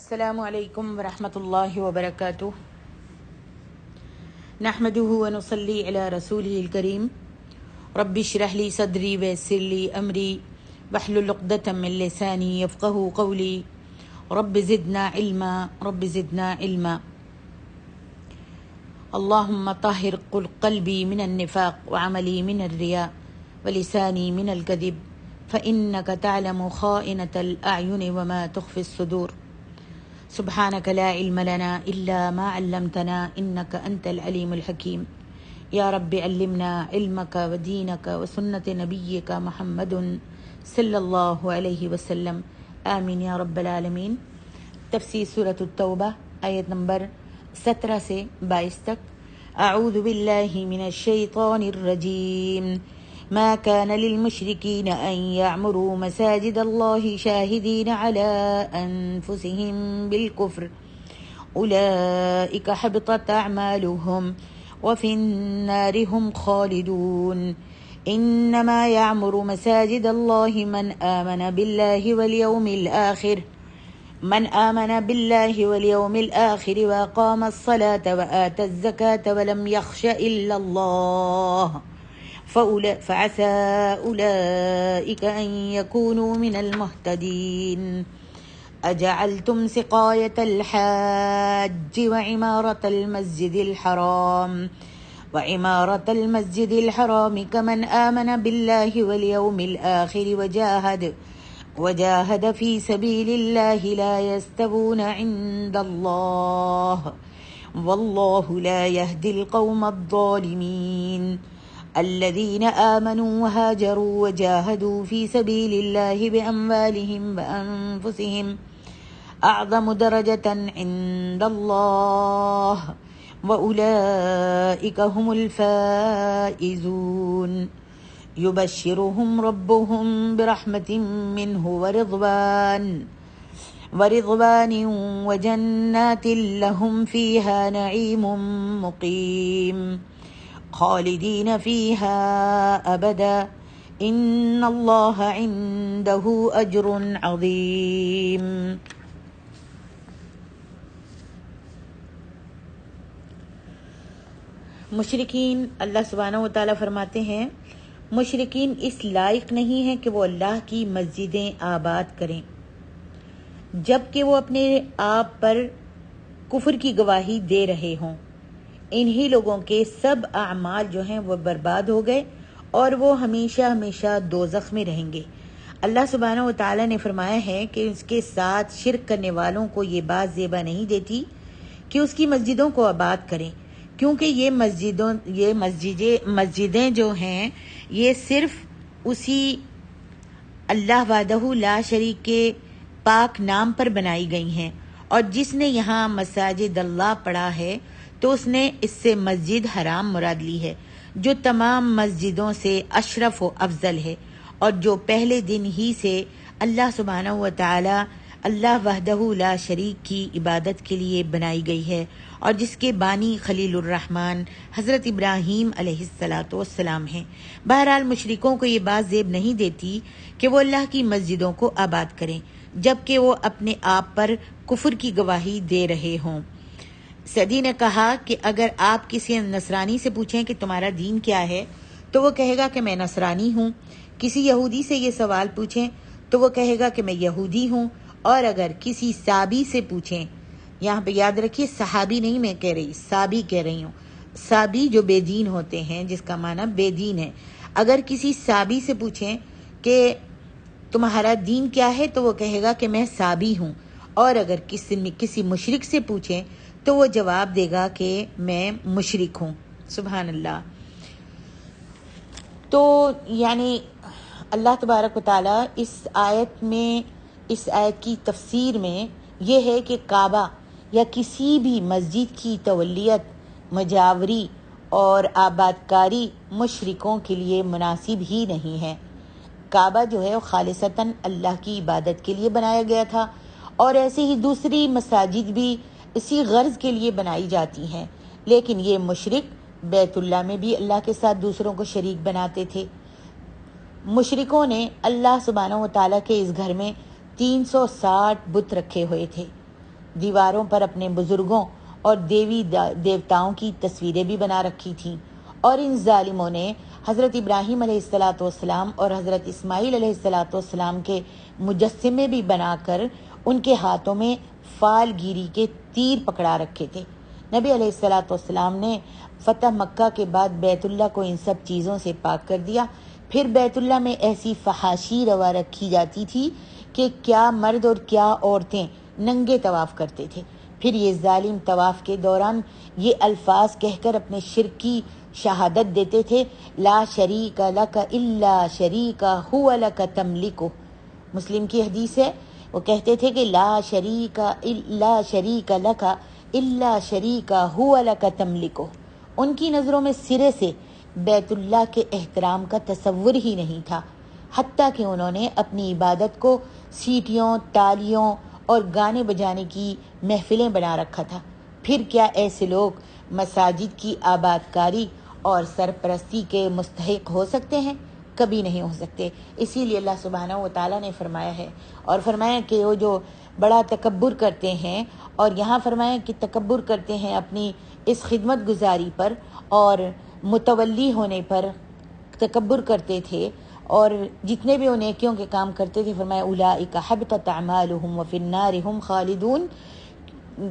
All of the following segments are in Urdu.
السلام علیکم ورحمۃ اللہ وبرکاتہ نحمده ونصلی علی رسولہ الکریم رب اشرح لی صدری ویسر لی امری واحلل عقدۃ من لسانی یفقهوا قولی رب زدنا علما اللہم طہر قلبی من النفاق وعملی من الریاء ولسانی من الکذب فإنک تعلم خائنة الأعین وما تخفی الصدور سبحانک لا علم لنا الا ما علمتنا انک انت العلیم الحکیم یا رب علمنا علمک ودینک وسنت نبیک محمد صلی اللہ علیہ وسلم آمین یا رب العالمین۔ تفسیر سورۃ التوبہ آیت نمبر 17 سے 22 تک۔ اعوذ باللہ من الشیطان الرجیم ما كان للمشركين أن يعمروا مساجد الله شاهدين على أنفسهم بالكفر أولئك حبطت أعمالهم وفي النار هم خالدون إنما يعمر مساجد الله من آمن بالله واليوم الآخر وأقام الصلاة وآتى الزكاة ولم يخش إلا الله فعسى أولئك أن يكونوا من المهتدين أجعلتم سقاية الحاج وعمارة المسجد الحرام كمن آمن بالله واليوم الآخر وجاهد في سبيل الله لا يستوون عند الله والله لا يهدي القوم الظالمين الذين آمنوا وهاجروا وجاهدوا في سبيل الله بأموالهم وأنفسهم أعظم درجة عند الله وأولئك هم الفائزون يبشرهم ربهم برحمة منه ورضوان وجنات لهم فيها نعيم مقيم خالدین فیہا ابدا ان اللہ عنده اجر عظیم۔ مشرکین، اللہ سبحانہ و تعالیٰ فرماتے ہیں مشرکین اس لائق نہیں ہیں کہ وہ اللہ کی مسجدیں آباد کریں جبکہ وہ اپنے آپ پر کفر کی گواہی دے رہے ہوں۔ انہی لوگوں کے سب اعمال جو ہیں وہ برباد ہو گئے اور وہ ہمیشہ ہمیشہ دوزخ میں رہیں گے۔ اللہ سبحانہ و تعالیٰ نے فرمایا ہے کہ اس کے ساتھ شرک کرنے والوں کو یہ بات زیبا نہیں دیتی کہ اس کی مسجدوں کو آباد کریں، کیونکہ یہ مسجدیں جو ہیں یہ صرف اسی اللہ وحدہ لا شریک کے پاک نام پر بنائی گئی ہیں، اور جس نے یہاں مساجد اللہ پڑھا ہے تو اس نے اس سے مسجد حرام مراد لی ہے، جو تمام مسجدوں سے اشرف و افضل ہے، اور جو پہلے دن ہی سے اللہ سبحانہ و تعالی اللہ وحدہ لا شریک کی عبادت کے لیے بنائی گئی ہے، اور جس کے بانی خلیل الرحمن حضرت ابراہیم علیہ السلام ہیں۔ بہرحال مشرکوں کو یہ بات زیب نہیں دیتی کہ وہ اللہ کی مسجدوں کو آباد کریں جبکہ وہ اپنے آپ پر کفر کی گواہی دے رہے ہوں۔ سعدی نے کہا کہ اگر آپ کسی نصرانی سے پوچھیں کہ تمہارا دین کیا ہے تو وہ کہے گا کہ میں نصرانی ہوں، کسی یہودی سے یہ سوال پوچھیں تو وہ کہے گا کہ میں یہودی ہوں، اور اگر کسی صابی سے پوچھیں، یہاں پہ یاد رکھیے صحابی نہیں میں کہہ رہی، صابی کہہ رہی ہوں، صابی جو بے دین ہوتے ہیں جس کا معنی بے دین ہے، اگر کسی صابی سے پوچھیں کہ تمہارا دین کیا ہے تو وہ کہے گا کہ میں صابی ہوں، اور اگر کسی مشرک سے پوچھیں تو وہ جواب دے گا کہ میں مشرک ہوں۔ سبحان اللہ۔ تو یعنی اللہ تبارک و تعالیٰ اس آیت کی تفسیر میں یہ ہے کہ کعبہ یا کسی بھی مسجد کی تولیت، مجاوری اور آباد کاری مشرکوں کے لیے مناسب ہی نہیں ہے۔ کعبہ جو ہے وہ خالصتاً اللہ کی عبادت کے لیے بنایا گیا تھا، اور ایسے ہی دوسری مساجد بھی اسی غرض کے لیے بنائی جاتی ہیں، لیکن یہ مشرک بیت اللہ میں بھی اللہ کے ساتھ دوسروں کو شریک بناتے تھے۔ مشرکوں نے اللہ سبحانہ و تعالیٰ کے اس گھر میں 360 بت رکھے ہوئے تھے، دیواروں پر اپنے بزرگوں اور دیوی دیوتاؤں کی تصویریں بھی بنا رکھی تھیں، اور ان ظالموں نے حضرت ابراہیم علیہ السلام اور حضرت اسماعیل علیہ السلام کے مجسمے بھی بنا کر ان کے ہاتھوں میں فال گیری کے تیر پکڑا رکھے تھے۔ نبی علیہ السلام نے فتح مکہ کے بعد بیت اللہ کو ان سب چیزوں سے پاک کر دیا۔ پھر بیت اللہ میں ایسی فحاشی روا رکھی جاتی تھی کہ کیا مرد اور کیا عورتیں ننگے طواف کرتے تھے۔ پھر یہ ظالم طواف کے دوران یہ الفاظ کہہ کر اپنے شرک کی شہادت دیتے تھے، لا شریک لک الا شریک هو لک تملکہ۔ مسلم کی حدیث ہے، وہ کہتے تھے کہ لا شریک لک الا شریک هو لک تملکہ۔ ان کی نظروں میں سرے سے بیت اللہ کے احترام کا تصور ہی نہیں تھا، حتیٰ کہ انہوں نے اپنی عبادت کو سیٹیوں، تالیوں اور گانے بجانے کی محفلیں بنا رکھا تھا۔ پھر کیا ایسے لوگ مساجد کی آباد کاری اور سرپرستی کے مستحق ہو سکتے ہیں؟ کبھی نہیں ہو سکتے۔ اسی لیے اللہ سبحانہ و تعالیٰ نے فرمایا ہے، اور فرمایا کہ وہ جو بڑا تکبر کرتے ہیں، اور یہاں فرمایا کہ تکبر کرتے ہیں اپنی اس خدمت گزاری پر اور متولی ہونے پر تکبر کرتے تھے، اور جتنے بھی وہ نیکیوں کے کام کرتے تھے، فرمایا اولئک حبطت اعمالهم وفی النار هم خالدون۔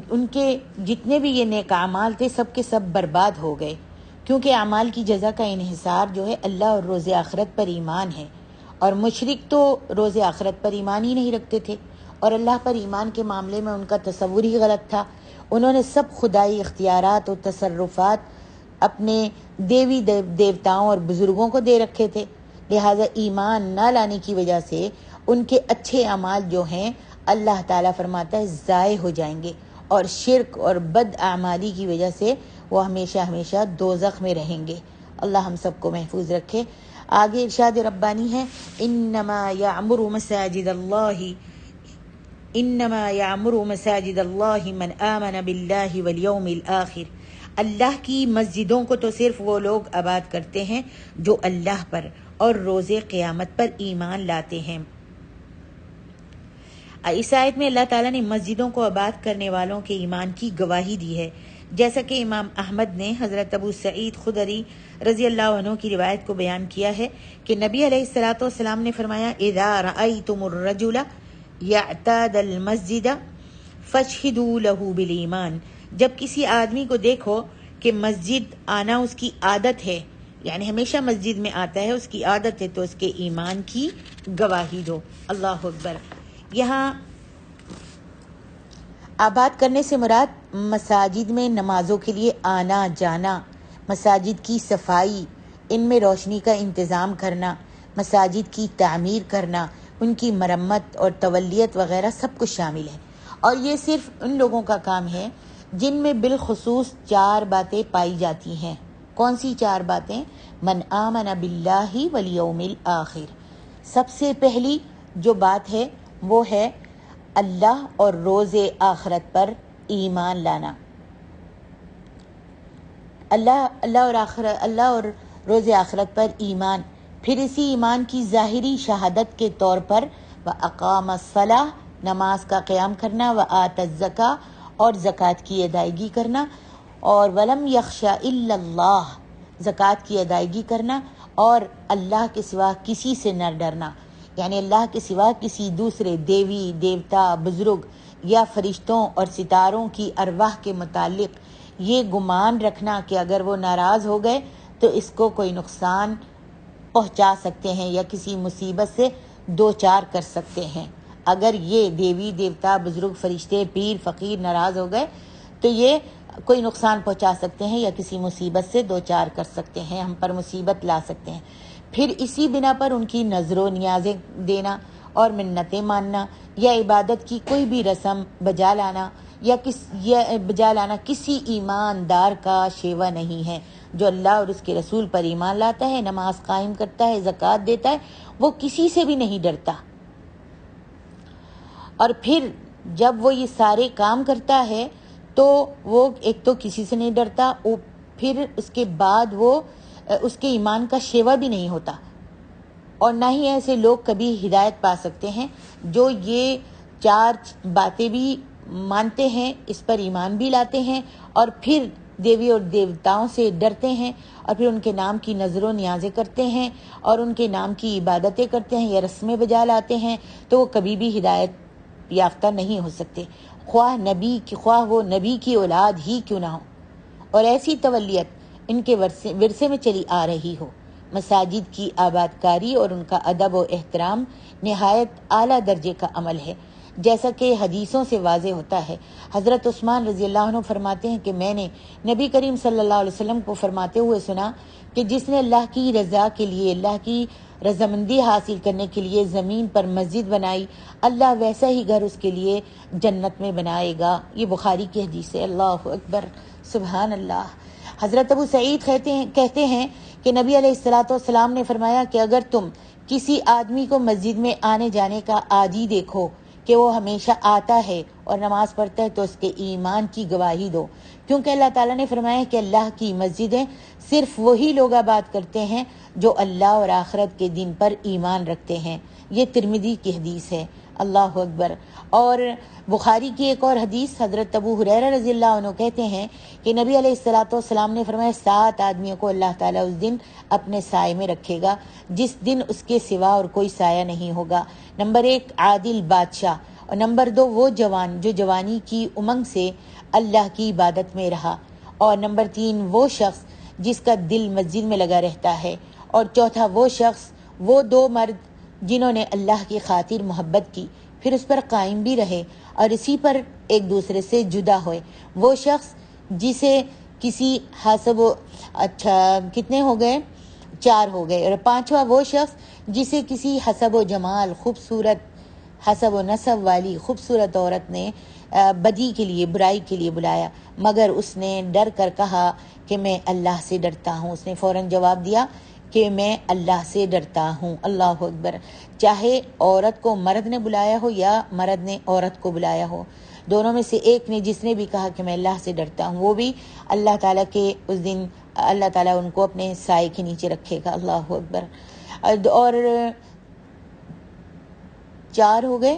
ان کے جتنے بھی یہ نیک اعمال تھے سب کے سب برباد ہو گئے، کیونکہ اعمال کی جزا کا انحصار جو ہے اللہ اور روز آخرت پر ایمان ہے، اور مشرک تو روز آخرت پر ایمان ہی نہیں رکھتے تھے، اور اللہ پر ایمان کے معاملے میں ان کا تصور ہی غلط تھا۔ انہوں نے سب خدائی اختیارات اور تصرفات اپنے دیوی دیوتاؤں اور بزرگوں کو دے رکھے تھے، لہٰذا ایمان نہ لانے کی وجہ سے ان کے اچھے اعمال جو ہیں اللہ تعالیٰ فرماتا ہے ضائع ہو جائیں گے، اور شرک اور بد اعمالی کی وجہ سے وہ ہمیشہ ہمیشہ دوزخ میں رہیں گے۔ اللہ ہم سب کو محفوظ رکھے۔ آگے ارشاد ربانی ہے، انما یعمر مساجد اللہ من آمن باللہ والیوم الآخر۔ اللہ کی مسجدوں کو تو صرف وہ لوگ آباد کرتے ہیں جو اللہ پر اور روز قیامت پر ایمان لاتے ہیں۔ اس آیت میں اللہ تعالیٰ نے مسجدوں کو آباد کرنے والوں کے ایمان کی گواہی دی ہے، جیسا کہ امام احمد نے حضرت ابو سعید خدری رضی اللہ عنہ کی روایت کو بیان کیا ہے کہ نبی علیہ السلام نے فرمایا، اذا رأیتم الرجل یعتاد المسجد فاشہدوا لہ بالایمان۔ جب کسی آدمی کو دیکھو کہ مسجد آنا اس کی عادت ہے، یعنی ہمیشہ مسجد میں آتا ہے، اس کی عادت ہے، تو اس کے ایمان کی گواہی دو۔ اللہ اکبر۔ یہاں آباد کرنے سے مراد مساجد میں نمازوں کے لیے آنا جانا، مساجد کی صفائی، ان میں روشنی کا انتظام کرنا، مساجد کی تعمیر کرنا، ان کی مرمت اور تولیت وغیرہ سب کچھ شامل ہے، اور یہ صرف ان لوگوں کا کام ہے جن میں بالخصوص 4 باتیں پائی جاتی ہیں۔ کون سی 4 باتیں؟ من آمن باللہ والیوم الآخر۔ سب سے پہلی جو بات ہے وہ ہے اللہ اور روز آخرت پر ایمان لانا۔ اللہ اور روز آخرت پر ایمان، پھر اسی ایمان کی ظاہری شہادت کے طور پر وَأَقَامَ الصَّلَاةَ، نماز کا قیام کرنا، وَآتَى الزَّكَاةَ، اور زکوٰۃ کی ادائیگی کرنا، اور وَلَمْ يَخْشَ إِلَّا اللَّهَ، زکوٰۃ کی ادائیگی کرنا اور اللہ کے سوا کسی سے نہ ڈرنا، یعنی اللہ کے سوا کسی دوسرے دیوی دیوتا بزرگ یا فرشتوں اور ستاروں کی ارواح کے متعلق یہ گمان رکھنا کہ اگر وہ ناراض ہو گئے تو اس کو کوئی نقصان پہنچا سکتے ہیں یا کسی مصیبت سے دوچار کر سکتے ہیں۔ اگر یہ دیوی دیوتا بزرگ فرشتے پیر فقیر ناراض ہو گئے تو یہ کوئی نقصان پہنچا سکتے ہیں یا کسی مصیبت سے دوچار کر سکتے ہیں، ہم پر مصیبت لا سکتے ہیں۔ پھر اسی بنا پر ان کی نظر و نیازیں دینا اور منتیں ماننا یا عبادت کی کوئی بھی رسم بجا لانا کسی ایماندار کا شیوا نہیں ہے۔ جو اللہ اور اس کے رسول پر ایمان لاتا ہے، نماز قائم کرتا ہے، زکوٰۃ دیتا ہے، وہ کسی سے بھی نہیں ڈرتا۔ اور پھر جب وہ یہ سارے کام کرتا ہے تو وہ ایک تو کسی سے نہیں ڈرتا، پھر اس کے بعد وہ اس کے ایمان کا شیوا بھی نہیں ہوتا، اور نہ ہی ایسے لوگ کبھی ہدایت پا سکتے ہیں جو یہ 4 باتیں بھی مانتے ہیں، اس پر ایمان بھی لاتے ہیں، اور پھر دیوی اور دیوتاؤں سے ڈرتے ہیں، اور پھر ان کے نام کی نظر و نیازیں کرتے ہیں اور ان کے نام کی عبادتیں کرتے ہیں یا رسمیں بجا لاتے ہیں، تو وہ کبھی بھی ہدایت یافتہ نہیں ہو سکتے، خواہ وہ نبی کی اولاد ہی کیوں نہ ہو، اور ایسی تولیت ان کے ورثے میں چلی آ رہی ہو۔ مساجد کی آباد کاری اور ان کا ادب و احترام نہایت اعلیٰ درجے کا عمل ہے، جیسا کہ حدیثوں سے واضح ہوتا ہے۔ حضرت عثمان رضی اللہ عنہ فرماتے ہیں کہ میں نے نبی کریم صلی اللہ علیہ وسلم کو فرماتے ہوئے سنا کہ جس نے اللہ کی رضا کے لیے، اللہ کی رضامندی حاصل کرنے کے لیے زمین پر مسجد بنائی، اللہ ویسا ہی گھر اس کے لیے جنت میں بنائے گا۔ یہ بخاری کی حدیث ہے۔ اللہ اکبر، سبحان اللہ۔ حضرت ابو سعید کہتے ہیں کہ نبی علیہ الصلوۃ والسلام نے فرمایا کہ اگر تم کسی آدمی کو مسجد میں آنے جانے کا عادی دیکھو کہ وہ ہمیشہ آتا ہے اور نماز پڑھتا ہے، تو اس کے ایمان کی گواہی دو، کیونکہ اللہ تعالیٰ نے فرمایا کہ اللہ کی مسجدیں صرف وہی لوگ آباد کرتے ہیں جو اللہ اور آخرت کے دن پر ایمان رکھتے ہیں۔ یہ ترمذی کی حدیث ہے۔ اللہ اکبر۔ اور بخاری کی ایک اور حدیث، حضرت ابو ہریرہ رضی اللہ عنہ کہتے ہیں کہ نبی علیہ الصلوۃ والسلام نے فرمایا 7 آدمیوں کو اللہ تعالیٰ اس دن اپنے سائے میں رکھے گا جس دن اس کے سوا اور کوئی سایہ نہیں ہوگا۔ نمبر 1 عادل بادشاہ، اور نمبر 2 وہ جوان جو جوانی کی امنگ سے اللہ کی عبادت میں رہا، اور نمبر 3 وہ شخص جس کا دل مسجد میں لگا رہتا ہے، اور چوتھا وہ شخص، وہ 2 مرد جنہوں نے اللہ کی خاطر محبت کی پھر اس پر قائم بھی رہے اور اسی پر ایک دوسرے سے جدا ہوئے، وہ شخص جسے کسی کتنے ہو گئے؟ 4 ہو گئے، اور 5واں وہ شخص جسے کسی حسب و جمال، خوبصورت حسب و نسب والی خوبصورت عورت نے بدی کے لیے، برائی کے لیے بلایا، مگر اس نے ڈر کر کہا کہ میں اللہ سے ڈرتا ہوں۔ اس نے فوراً جواب دیا کہ میں اللہ سے ڈرتا ہوں۔ اللہ اکبر۔ چاہے عورت کو مرد نے بلایا ہو یا مرد نے عورت کو بلایا ہو، دونوں میں سے ایک نے جس نے بھی کہا کہ میں اللہ سے ڈرتا ہوں، وہ بھی اللہ تعالیٰ کے اس دن اللہ تعالیٰ ان کو اپنے سائے کے نیچے رکھے گا۔ اللہ اکبر۔ اور 4 ہو گئے،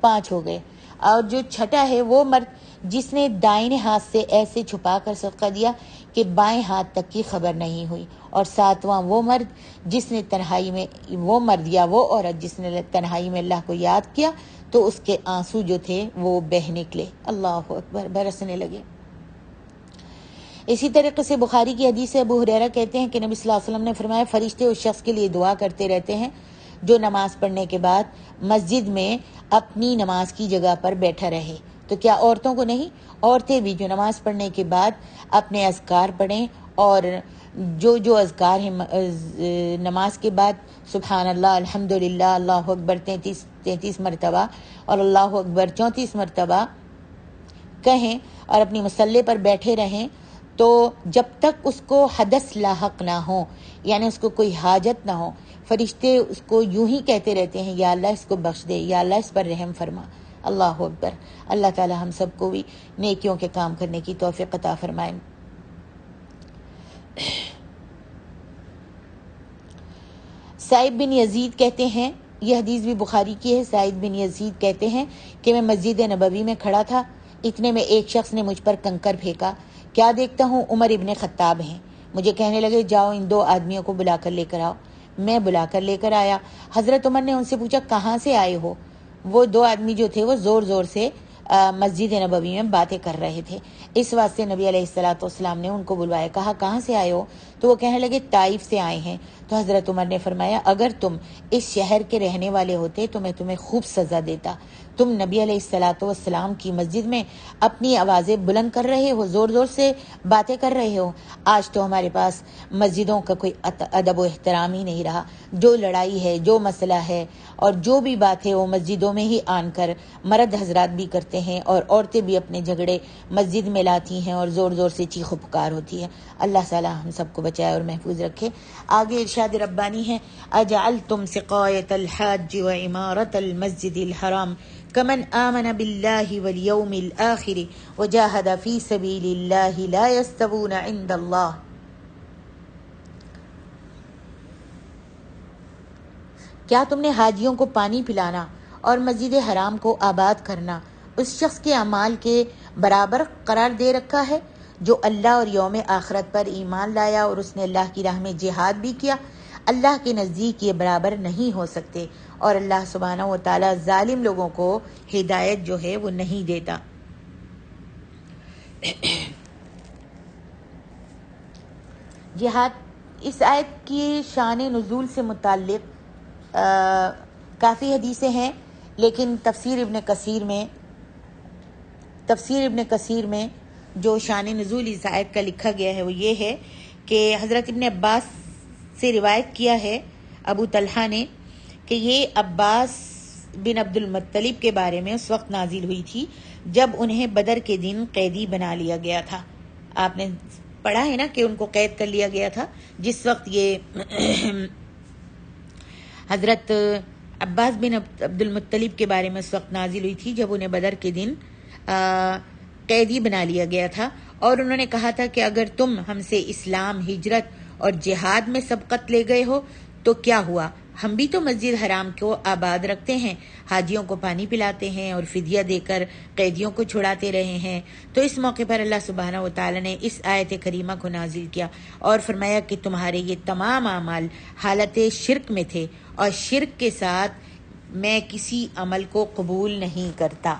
5 ہو گئے، اور جو چھٹا ہے وہ مرد جس نے دائیں ہاتھ سے ایسے چھپا کر صدقہ دیا کہ بائیں ہاتھ تک کی خبر نہیں ہوئی، اور 7واں وہ مرد جس نے تنہائی میں، وہ مرد یا وہ عورت جس نے تنہائی میں اللہ کو یاد کیا تو اس کے آنسو جو تھے وہ بہہ نکلے، اللہ اکبر، برسنے لگے۔ اسی طریقے سے بخاری کی حدیث سے ابو ہریرہ کہتے ہیں کہ نبی صلی اللہ علیہ وسلم نے فرمایا فرشتے اس شخص کے لیے دعا کرتے رہتے ہیں جو نماز پڑھنے کے بعد مسجد میں اپنی نماز کی جگہ پر بیٹھا رہے۔ تو کیا عورتوں کو نہیں؟ عورتیں بھی جو نماز پڑھنے کے بعد اپنے اذکار پڑھیں، اور جو اذکار ہیں نماز کے بعد سبحان اللہ، الحمدللہ، اللہ اکبر 33 مرتبہ اور اللہ اکبر 34 مرتبہ کہیں اور اپنی مصلی پر بیٹھے رہیں، تو جب تک اس کو حدث لاحق نہ ہو، یعنی اس کو کوئی حاجت نہ ہو، فرشتے اس کو یوں ہی کہتے رہتے ہیں یا اللہ اس کو بخش دے، یا اللہ اس پر رحم فرما۔ اللہ اکبر۔ اللہ تعالی ہم سب کو بھی نیکیوں کے کام کرنے کی توفیق عطا فرمائے۔ سعید بن یزید کہتے ہیں، یہ حدیث بھی بخاری کی ہے، سعید بن یزید کہتے ہیں کہ میں مسجد نبوی میں کھڑا تھا، اتنے میں ایک شخص نے مجھ پر کنکر پھینکا، کیا دیکھتا ہوں عمر ابن خطاب ہیں، مجھے کہنے لگے جاؤ ان 2 آدمیوں کو بلا کر لے کر آؤ۔ میں بلا کر لے کر آیا۔ حضرت عمر نے ان سے پوچھا کہاں سے آئے ہو؟ وہ 2 آدمی جو تھے وہ زور زور سے مسجد نبوی میں باتیں کر رہے تھے، اس واسطے نبی علیہ الصلوۃ والسلام نے ان کو بلوایا، کہا کہاں سے آئے ہو؟ تو وہ کہنے لگے طائف سے آئے ہیں۔ تو حضرت عمر نے فرمایا اگر تم اس شہر کے رہنے والے ہوتے تو میں تمہیں خوب سزا دیتا، تم نبی علیہ الصلوۃ والسلام کی مسجد میں اپنی آوازیں بلند کر رہے ہو، زور زور سے باتیں کر رہے ہو۔ آج تو ہمارے پاس مسجدوں کا کوئی ادب و احترام ہی نہیں رہا، جو لڑائی ہے، جو مسئلہ ہے اور جو بھی بات ہے وہ مسجدوں میں ہی آن کر مرد حضرات بھی کرتے ہیں اور عورتیں بھی اپنے جھگڑے مسجد میں لاتی ہیں اور زور زور سے چیخ و پکار ہوتی ہے۔ اللہ تعالی ہم سب کو بچائے اور محفوظ رکھے۔ آگے ارشاد ربانی ہے، اجعلتم سقایۃ الحاج و عمارۃ المسجد الحرام کمن آمن باللہ والیوم الآخر وجاہد فی سبیل اللہ لا یستوون عند اللہ۔ کیا تم نے حاجیوں کو پانی پلانا اور مسجد حرام کو آباد کرنا اس شخص کے اعمال کے برابر قرار دے رکھا ہے جو اللہ اور یوم آخرت پر ایمان لایا اور اس نے اللہ کی راہ میں جہاد بھی کیا۔ اللہ کے نزدیک یہ برابر نہیں ہو سکتے، اور اللہ سبحانہ و تعالیٰ ظالم لوگوں کو ہدایت جو ہے وہ نہیں دیتا۔ جہاد، اس آیت کی شان نزول سے متعلق کافی حدیثیں ہیں، لیکن تفسیر ابن کثیر میں جو شان نزول اس آیت کا لکھا گیا ہے وہ یہ ہے کہ حضرت ابن عباس سے روایت کیا ہے ابو طلحہ نے کہ یہ عباس بن عبد المطلب کے بارے میں اس وقت نازل ہوئی تھی جب انہیں بدر کے دن قیدی بنا لیا گیا تھا۔ آپ نے پڑھا ہے نا کہ ان کو قید کر لیا گیا تھا، جس وقت یہ حضرت عباس بن عبد المطلب کے بارے میں اس وقت نازل ہوئی تھی جب انہیں بدر کے دن قیدی بنا لیا گیا تھا، اور انہوں نے کہا تھا کہ اگر تم ہم سے اسلام، ہجرت اور جہاد میں سبقت لے گئے ہو تو کیا ہوا، ہم بھی تو مسجد حرام کو آباد رکھتے ہیں، حاجیوں کو پانی پلاتے ہیں اور فدیہ دے کر قیدیوں کو چھڑاتے رہے ہیں۔ تو اس موقع پر اللہ سبحانہ و تعالی نے اس آیت کریمہ کو نازل کیا اور فرمایا کہ تمہارے یہ تمام اعمال حالت شرک میں تھے، اور شرک کے ساتھ میں کسی عمل کو قبول نہیں کرتا۔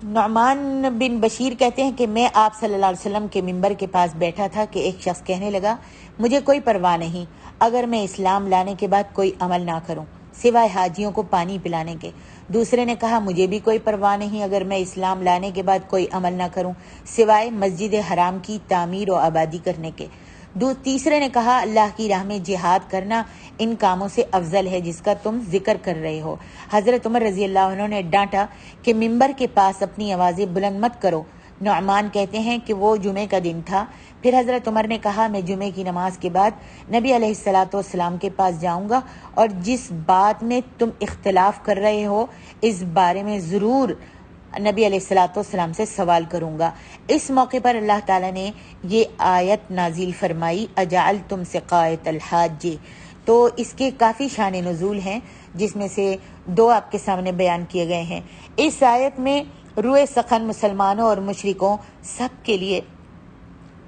نعمان بن بشیر کہتے ہیں کہ میں آپ صلی اللہ علیہ وسلم کے منبر کے پاس بیٹھا تھا کہ ایک شخص کہنے لگا، مجھے کوئی پرواہ نہیں اگر میں اسلام لانے کے بعد کوئی عمل نہ کروں سوائے حاجیوں کو پانی پلانے کے۔ دوسرے نے کہا، مجھے بھی کوئی پرواہ نہیں اگر میں اسلام لانے کے بعد کوئی عمل نہ کروں سوائے مسجد حرام کی تعمیر و آبادی کرنے کے۔ تیسرے نے کہا، اللہ کی راہ میں جہاد کرنا ان کاموں سے افضل ہے جس کا تم ذکر کر رہے ہو۔ حضرت عمر رضی اللہ عنہ نے ڈانٹا کہ منبر کے پاس اپنی آوازیں بلند مت کرو۔ نعمان کہتے ہیں کہ وہ جمعے کا دن تھا۔ پھر حضرت عمر نے کہا، میں جمعے کی نماز کے بعد نبی علیہ السلام کے پاس جاؤں گا، اور جس بات میں تم اختلاف کر رہے ہو اس بارے میں ضرور نبی علیہ السلام سے سوال کروں گا۔ اس موقع پر اللہ تعالیٰ نے یہ آیت نازل فرمائی، اجعلتم سقایۃ الحاج۔ تو اس کے کافی شان نزول ہیں جس میں سے دو آپ کے سامنے بیان کیے گئے ہیں۔ اس آیت میں روئے سخن مسلمانوں اور مشرکوں سب کے لیے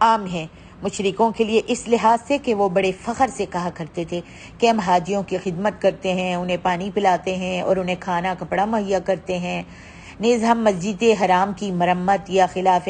عام ہے۔ مشرکوں کے لیے اس لحاظ سے کہ وہ بڑے فخر سے کہا کرتے تھے کہ ہم حاجیوں کی خدمت کرتے ہیں، انہیں پانی پلاتے ہیں اور انہیں کھانا کپڑا مہیا کرتے ہیں، نیز ہم مسجد حرام کی مرمت یا غلاف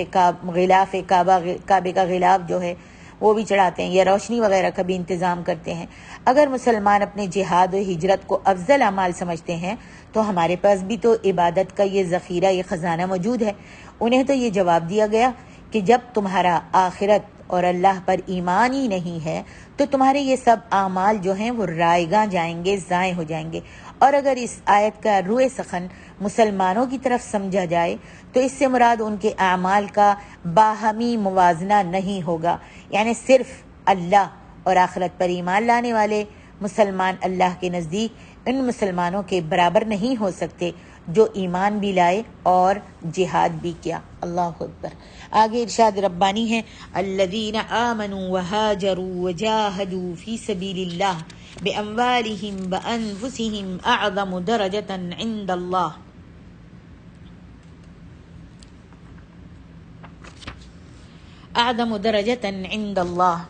کعبے کا غلاف جو ہے وہ بھی چڑھاتے ہیں، یا روشنی وغیرہ کا بھی انتظام کرتے ہیں۔ اگر مسلمان اپنے جہاد و ہجرت کو افضل اعمال سمجھتے ہیں تو ہمارے پاس بھی تو عبادت کا یہ ذخیرہ، یہ خزانہ موجود ہے۔ انہیں تو یہ جواب دیا گیا کہ جب تمہارا آخرت اور اللہ پر ایمان ہی نہیں ہے تو تمہارے یہ سب اعمال جو ہیں وہ رائیگاں جائیں گے، ضائع ہو جائیں گے۔ اور اگر اس آیت کا روئے سخن مسلمانوں کی طرف سمجھا جائے تو اس سے مراد ان کے اعمال کا باہمی موازنہ نہیں ہوگا، یعنی صرف اللہ اور آخرت پر ایمان لانے والے مسلمان اللہ کے نزدیک ان مسلمانوں کے برابر نہیں ہو سکتے جو ایمان بھی لائے اور جہاد بھی کیا۔ اللہ اکبر۔ آگے ارشاد ربانی ہے، الذین آمنوا وہاجروا وجاہدوا فی سبیل اللہ باموالہم وانفسہم اعظم درجۃ عند اللہ۔ اعظم درجۃ عند اللہ،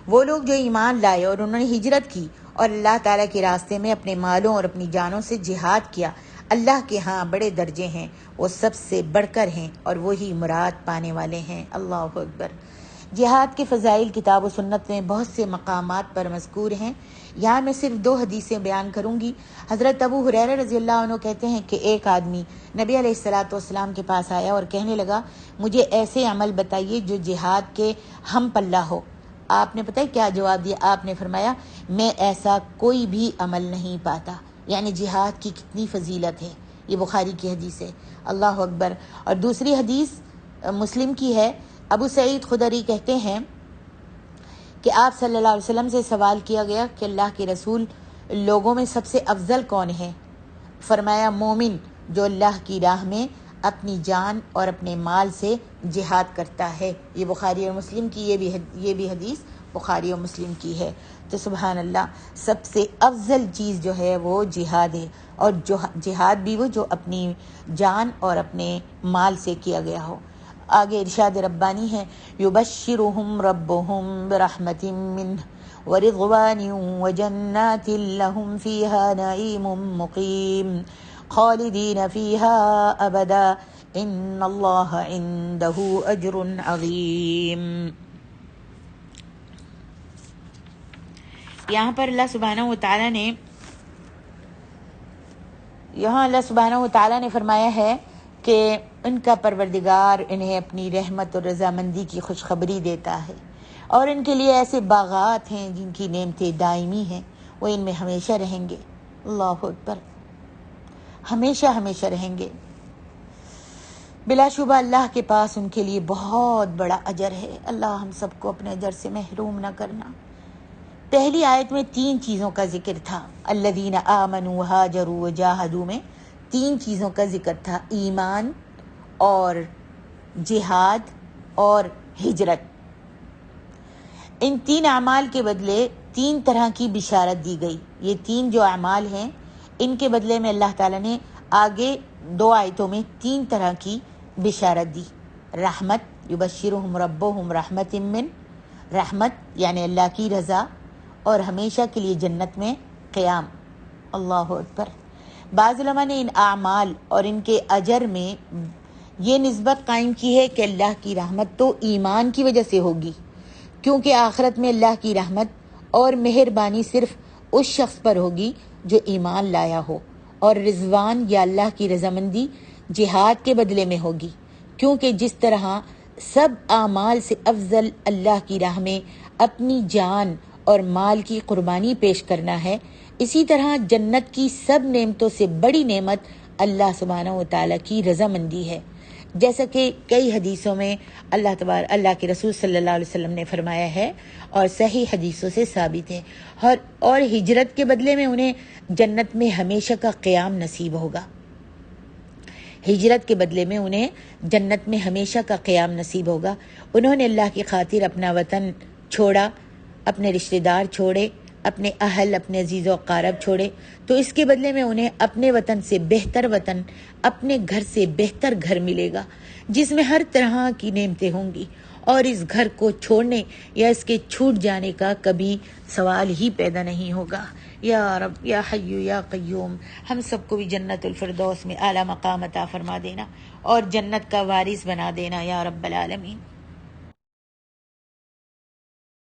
وہ لوگ جو ایمان لائے اور انہوں نے ہجرت کی اور اللہ تعالیٰ کے راستے میں اپنے مالوں اور اپنی جانوں سے جہاد کیا، اللہ کے ہاں بڑے درجے ہیں، وہ سب سے بڑھ کر ہیں اور وہی مراد پانے والے ہیں۔ اللہ اکبر۔ جہاد کے فضائل کتاب و سنت میں بہت سے مقامات پر مذکور ہیں، یہاں میں صرف دو حدیثیں بیان کروں گی۔ حضرت ابو ہریرہ رضی اللہ عنہ کہتے ہیں کہ ایک آدمی نبی علیہ السلام کے پاس آیا اور کہنے لگا، مجھے ایسے عمل بتائیے جو جہاد کے ہم پلہ ہو۔ آپ نے پتہ ہے کیا جواب دیا؟ آپ نے فرمایا، میں ایسا کوئی بھی عمل نہیں پاتا، یعنی جہاد کی کتنی فضیلت ہے۔ یہ بخاری کی حدیث ہے۔ اللہ اکبر۔ اور دوسری حدیث مسلم کی ہے، ابو سعید خدری کہتے ہیں کہ آپ صلی اللہ علیہ وسلم سے سوال کیا گیا کہ اللہ کے رسول، لوگوں میں سب سے افضل کون ہے؟ فرمایا، مومن جو اللہ کی راہ میں اپنی جان اور اپنے مال سے جہاد کرتا ہے۔ یہ بخاری اور مسلم کی یہ بھی حدیث بخاری اور مسلم کی ہے۔ تو سبحان اللہ، سب سے افضل چیز جو ہے وہ جہاد ہے، اور جو جہاد بھی وہ جو اپنی جان اور اپنے مال سے کیا گیا ہو۔ آگے ارشاد ربانی ہے، یبشرہم ربہم برحمت منہ ورضوان وجنات لہم فیہا نعیم مقیم خالدین فیہا ابدا ان اللہ عندہ اجر عظیم۔ یہاں پر اللہ سبحانہ و تعالیٰ نے فرمایا ہے کہ ان کا پروردگار انہیں اپنی رحمت اور رضامندی کی خوشخبری دیتا ہے، اور ان کے لیے ایسے باغات ہیں جن کی نعمتیں دائمی ہیں، وہ ان میں ہمیشہ رہیں گے۔ اللہ اکبر، ہمیشہ ہمیشہ رہیں گے۔ بلا شبہ اللہ کے پاس ان کے لیے بہت بڑا اجر ہے۔ اللہ ہم سب کو اپنے اجر سے محروم نہ کرنا۔ پہلی آیت میں 3 چیزوں کا ذکر تھا، الذین آمنوا وہاجروا وجاہدوا میں 3 چیزوں کا ذکر تھا، ایمان اور جہاد اور ہجرت۔ ان 3 اعمال کے بدلے 3 طرح کی بشارت دی گئی۔ یہ 3 جو اعمال ہیں ان کے بدلے میں اللہ تعالیٰ نے آگے 2 آیتوں میں 3 طرح کی بشارت دی۔ رحمت، یبشرہم ربہم رحمت من، رحمت یعنی اللہ کی رضا، اور ہمیشہ کے لیے جنت میں قیام۔ اللہ اکبر۔ بعض علماء نے ان اعمال اور ان کے اجر میں یہ نسبت قائم کی ہے کہ اللہ کی رحمت تو ایمان کی وجہ سے ہوگی، کیونکہ آخرت میں اللہ کی رحمت اور مہربانی صرف اس شخص پر ہوگی جو ایمان لایا ہو، اور رضوان یا اللہ کی رضامندی جہاد کے بدلے میں ہوگی، کیونکہ جس طرح سب اعمال سے افضل اللہ کی راہ میں اپنی جان اور مال کی قربانی پیش کرنا ہے، اسی طرح جنت کی سب نعمتوں سے بڑی نعمت اللہ سبحانہ و تعالیٰ کی رضامندی ہے، جیسا کہ کئی حدیثوں میں اللہ کے رسول صلی اللہ علیہ وسلم نے فرمایا ہے اور صحیح حدیثوں سے ثابت ہے۔ اور ہجرت کے بدلے میں انہیں جنت میں ہمیشہ کا قیام نصیب ہوگا۔ ہجرت کے بدلے میں انہیں جنت میں ہمیشہ کا قیام نصیب ہوگا۔ انہوں نے اللہ کی خاطر اپنا وطن چھوڑا، اپنے رشتہ دار چھوڑے، اپنے اہل، اپنے عزیز و اقارب چھوڑے، تو اس کے بدلے میں انہیں اپنے وطن سے بہتر وطن، اپنے گھر سے بہتر گھر ملے گا، جس میں ہر طرح کی نعمتیں ہوں گی، اور اس گھر کو چھوڑنے یا اس کے چھوٹ جانے کا کبھی سوال ہی پیدا نہیں ہوگا۔ یا رب یا حی یا قیوم، ہم سب کو بھی جنت الفردوس میں اعلیٰ مقام عطا فرما دینا اور جنت کا وارث بنا دینا یا رب العالمین۔